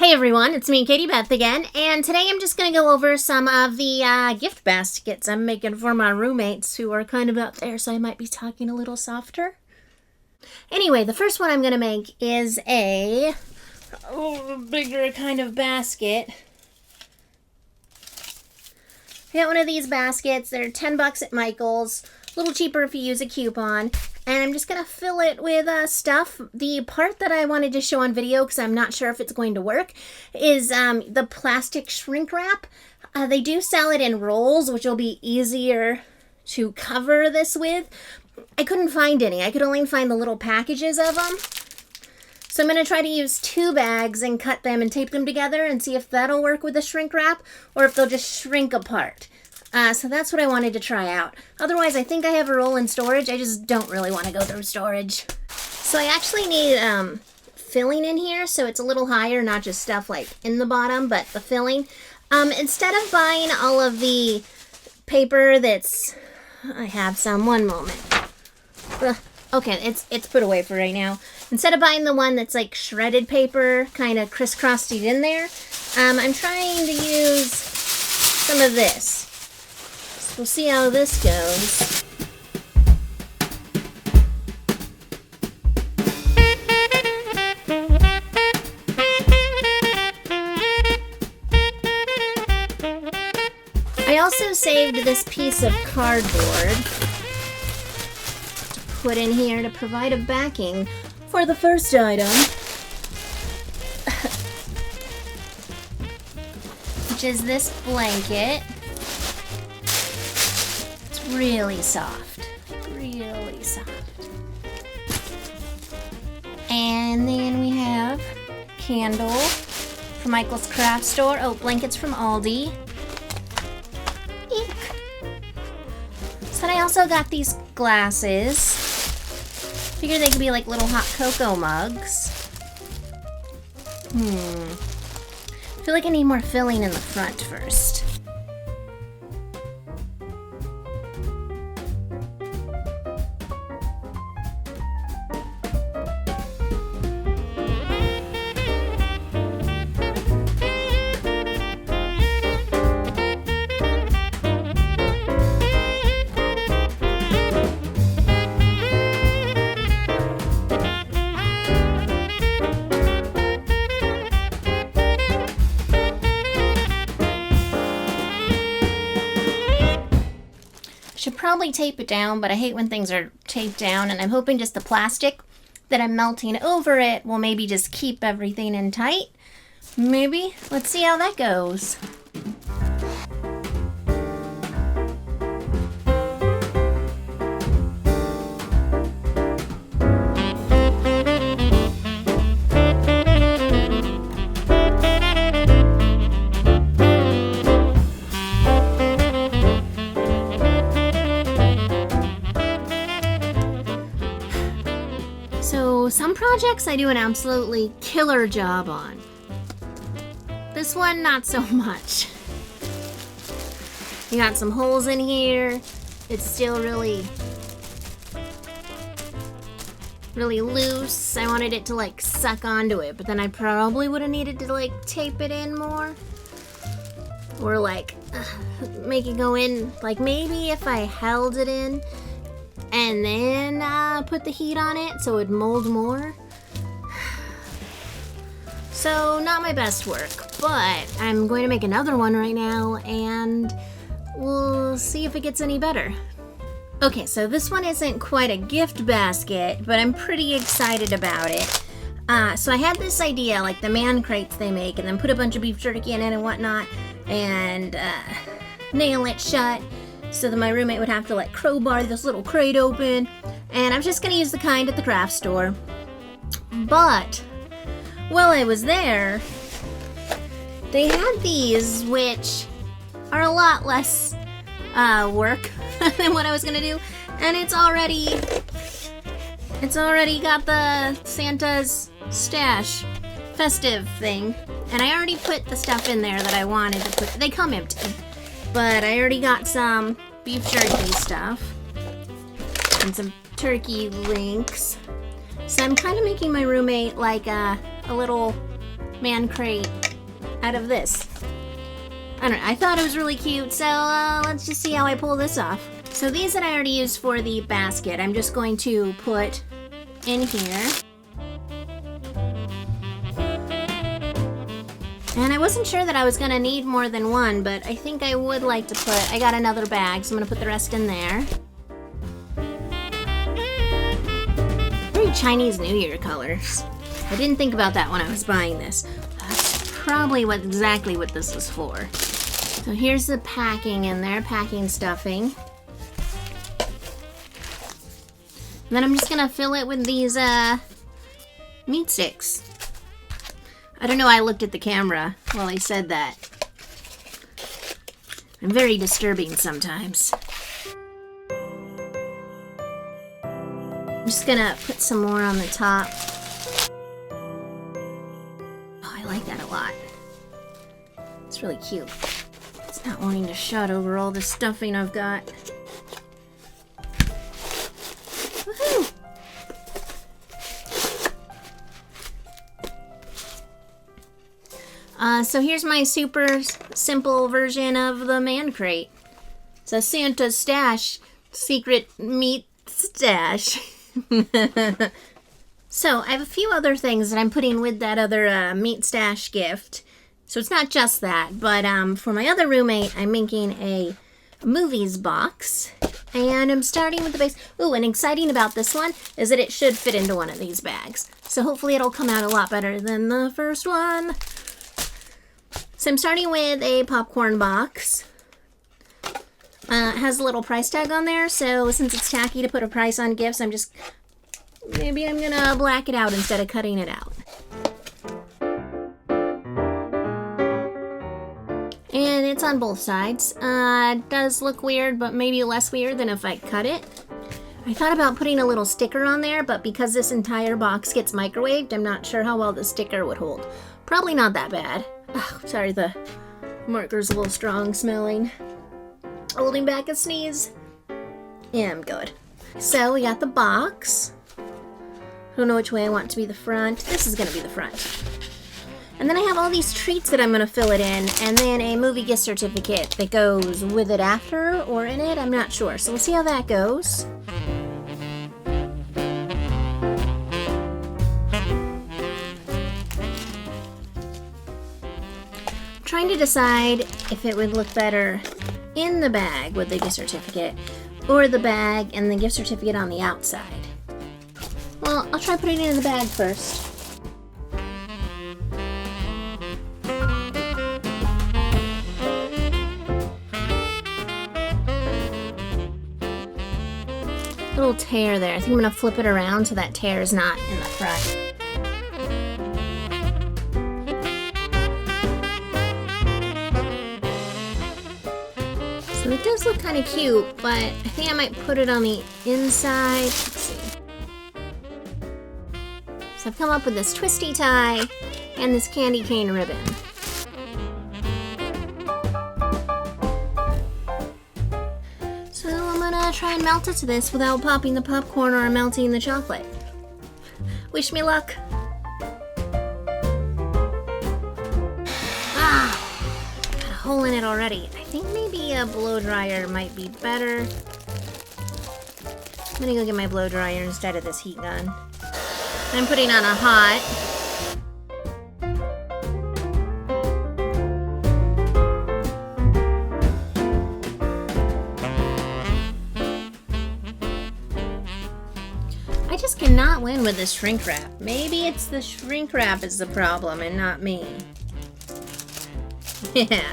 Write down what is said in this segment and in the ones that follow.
Hey everyone, it's me, Katie-Beth again, and today I'm just going to go over some of the gift baskets I'm making for my roommates who are kind of out there, so I might be talking a little softer. Anyway, the first one I'm going to make is a bigger kind of basket. I got one of these baskets. They're 10 bucks at Michael's. A little cheaper if you use a coupon. And I'm just going to fill it with stuff. The part that I wanted to show on video, because I'm not sure if it's going to work, is the plastic shrink wrap. They do sell it in rolls, which will be easier to cover this with. I couldn't find any. I could only find the little packages of them. So I'm going to try to use 2 bags and cut them and tape them together and see if that'll work with the shrink wrap or if they'll just shrink apart. So that's what I wanted to try out. Otherwise, I think I have a roll in storage. I just don't really want to go through storage. So I actually need filling in here, so it's a little higher, not just stuff like in the bottom, but the filling. Instead of buying all of the paper that's... I have some. One moment. Okay, it's put away for right now. Instead of buying the one that's like shredded paper, kind of crisscrossed in there, I'm trying to use some of this. We'll see how this goes. I also saved this piece of cardboard to put in here to provide a backing for the first item, which is this blanket. Really soft. Really soft. And then we have candle from Michael's craft store. Oh, blankets from Aldi. Eek. So then I also got these glasses. Figured they could be like little hot cocoa mugs. I feel like I need more filling in the front first. Should probably tape it down, but I hate when things are taped down, and I'm hoping just the plastic that I'm melting over it will maybe just keep everything in tight. Maybe. Let's see how that goes. So some projects I do an absolutely killer job on. This one, not so much. You got some holes in here. It's still really loose. I wanted it to like suck onto it, but then I probably would have needed to like tape it in more. Or like make it go in, like maybe if I held it in and then put the heat on it so it'd mold more. So not my best work, but I'm going to make another one right now and we'll see if it gets any better. Okay, so this one isn't quite a gift basket, but I'm pretty excited about it. So I had this idea, like the man crates they make, and then put a bunch of beef jerky in it and whatnot, and nail it shut. So that my roommate would have to like crowbar this little crate open. And I'm just gonna use the kind at the craft store. But while I was there, they had these, which are a lot less work than what I was gonna do. And it's already got the Santa's stash festive thing. And I already put the stuff in there that I wanted to put. They come empty. But I already got some beef jerky stuff and some turkey links. So I'm kind of making my roommate like a little man crate out of this. I don't know, I thought it was really cute, so let's just see how I pull this off. So these that I already used for the basket, I'm just going to put in here. And I wasn't sure that I was gonna need more than one, but I think I would like to put, I got another bag, so I'm gonna put the rest in there. Very Chinese New Year colors. I didn't think about that when I was buying this. That's probably exactly what this is for. So here's the packing in there, packing stuffing. And then I'm just gonna fill it with these meat sticks. I don't know, I looked at the camera while I said that. I'm very disturbing sometimes. I'm just gonna put some more on the top. Oh, I like that a lot. It's really cute. It's not wanting to shut over all the stuffing I've got. Woohoo! So here's my super simple version of the man crate. It's a Santa stash, secret meat stash. So I have a few other things that I'm putting with that other meat stash gift. So it's not just that, but for my other roommate, I'm making a movies box. And I'm starting with the base. Ooh, and exciting about this one is that it should fit into one of these bags. So hopefully it'll come out a lot better than the first one. So I'm starting with a popcorn box. It has a little price tag on there, so since it's tacky to put a price on gifts, maybe I'm gonna black it out instead of cutting it out. And it's on both sides. It does look weird, but maybe less weird than if I cut it. I thought about putting a little sticker on there, but because this entire box gets microwaved, I'm not sure how well the sticker would hold. Probably not that bad. Oh, sorry, the marker's a little strong smelling. Holding back a sneeze. Yeah, I'm good. So we got the box. I don't know which way I want it to be the front. This is gonna be the front. And then I have all these treats that I'm gonna fill it in, and then a movie gift certificate that goes with it after or in it, I'm not sure. So we'll see how that goes. Trying to decide if it would look better in the bag with the gift certificate or the bag and the gift certificate on the outside. Well, I'll try putting it in the bag first. Little tear there. I think I'm gonna flip it around so that tear is not in the front. So it does look kind of cute, but I think I might put it on the inside. Let's see. So I've come up with this twisty tie and this candy cane ribbon. So I'm gonna try and melt it to this without popping the popcorn or melting the chocolate. Wish me luck. Ah, got a hole in it already. I think maybe a blow dryer might be better. I'm gonna go get my blow dryer instead of this heat gun. I'm putting on a hot. I just cannot win with this shrink wrap. Maybe it's the shrink wrap is the problem and not me. Yeah,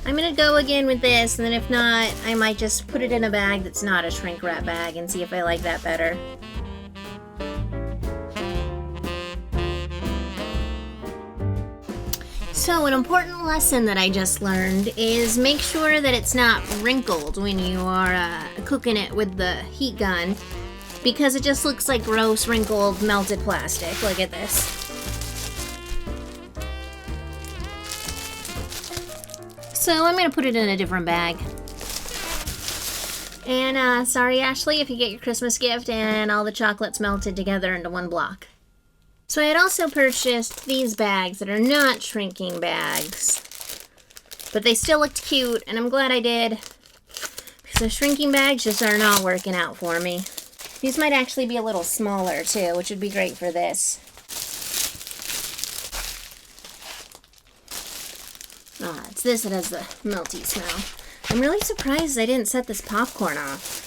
I'm gonna go again with this, and then if not, I might just put it in a bag that's not a shrink wrap bag and see if I like that better. So an important lesson that I just learned is make sure that it's not wrinkled when you are cooking it with the heat gun, because it just looks like gross, wrinkled, melted plastic. Look at this. So I'm going to put it in a different bag. And sorry, Ashley, if you get your Christmas gift and all the chocolates melted together into one block. So I had also purchased these bags that are not shrinking bags, but they still looked cute, and I'm glad I did, because the shrinking bags just are not working out for me. These might actually be a little smaller too, which would be great for this. Ah, it's this that has the melty smell. I'm really surprised I didn't set this popcorn off.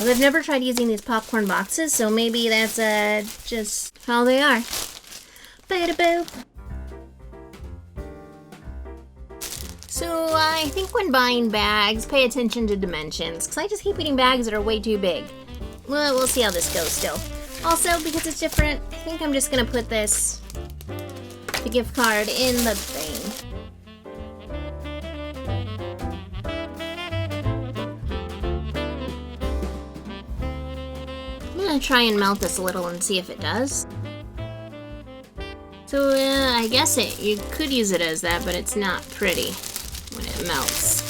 Well, I've never tried using these popcorn boxes, so maybe that's just how they are. Bada-boo. So I think when buying bags, pay attention to dimensions, because I just keep eating bags that are way too big. Well, we'll see how this goes still. Also, because it's different, I think I'm just going to put the gift card in the thing. I'm going to try and melt this a little and see if it does. So I guess you could use it as that, but it's not pretty when it melts.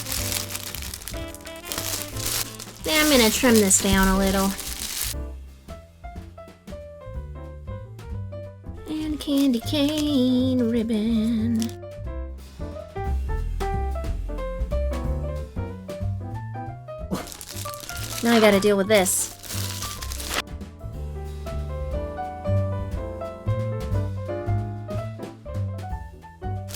Then I'm going to trim this down a little. And candy cane ribbon. Now I got to deal with this.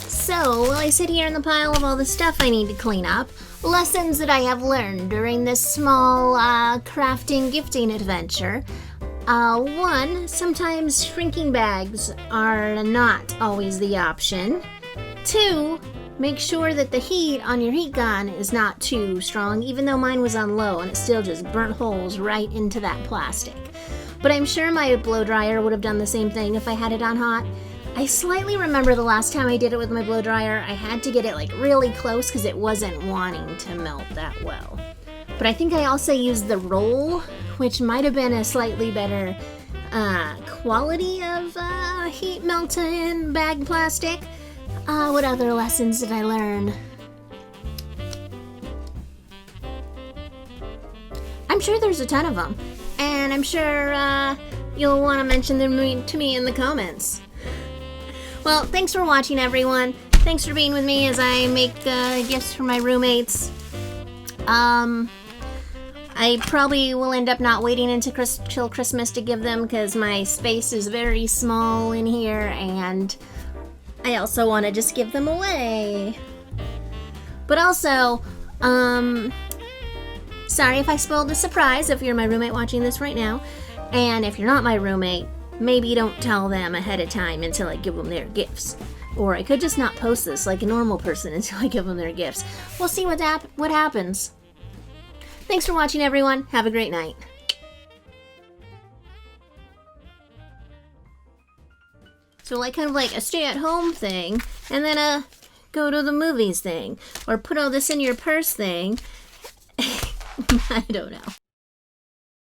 So, while I sit here in the pile of all the stuff I need to clean up, lessons that I have learned during this small crafting gifting adventure. 1, sometimes shrinking bags are not always the option. 2, make sure that the heat on your heat gun is not too strong, even though mine was on low and it still just burnt holes right into that plastic. But I'm sure my blow dryer would have done the same thing if I had it on hot. I slightly remember the last time I did it with my blow dryer, I had to get it like really close because it wasn't wanting to melt that well. But I think I also used the roll, which might have been a slightly better quality of heat melting bag plastic. What other lessons did I learn? I'm sure there's a ton of them, and I'm sure you'll want to mention them to me in the comments. Well, thanks for watching, everyone. Thanks for being with me as I make gifts for my roommates. I probably will end up not waiting until Christmas to give them because my space is very small in here, and I also want to just give them away. But also, sorry if I spoiled the surprise if you're my roommate watching this right now. And if you're not my roommate, maybe don't tell them ahead of time until I give them their gifts. Or I could just not post this like a normal person until I give them their gifts. We'll see what happens. Thanks for watching, everyone. Have a great night. So like kind of like a stay-at-home thing, and then a go to the movies thing, or put all this in your purse thing. I don't know.